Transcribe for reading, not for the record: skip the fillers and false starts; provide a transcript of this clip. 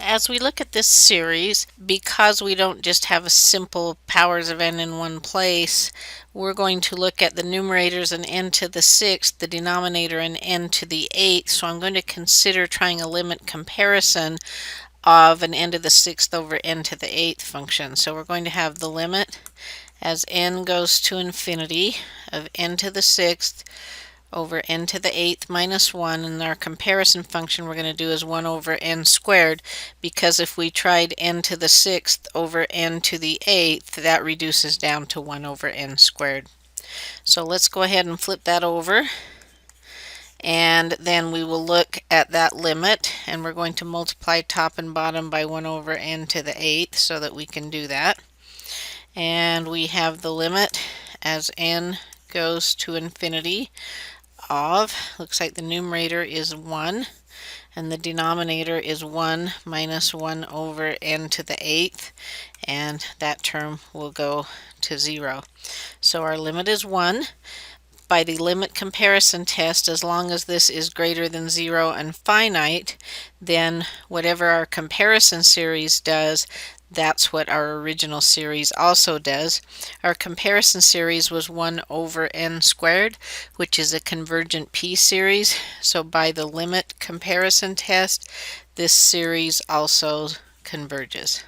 As we look at this series, because we don't just have a simple powers of n in one place, we're going to look at the numerators and n to the 6th, the denominator and n to the 8th. So I'm going to consider trying a limit comparison of an n to the 6th over n to the 8th function. So we're going to have the limit as n goes to infinity of n to the 6th over n to the 8th minus 1, and our comparison function we're going to do is 1 over n squared, because if we tried n to the 6th over n to the 8th, that reduces down to 1 over n squared. So let's go ahead and flip that over, and then we will look at that limit, and we're going to multiply top and bottom by 1 over n to the 8th so that we can do that. And we have the limit as n goes to infinity of, looks like the numerator is 1 and the denominator is 1 minus 1 over n to the 8th, and that term will go to 0. So our limit is 1. By the limit comparison test, as long as this is greater than 0 and finite, then whatever our comparison series does, that's what our original series also does. Our comparison series was 1 over n squared, which is a convergent p-series. So by the limit comparison test, this series also converges.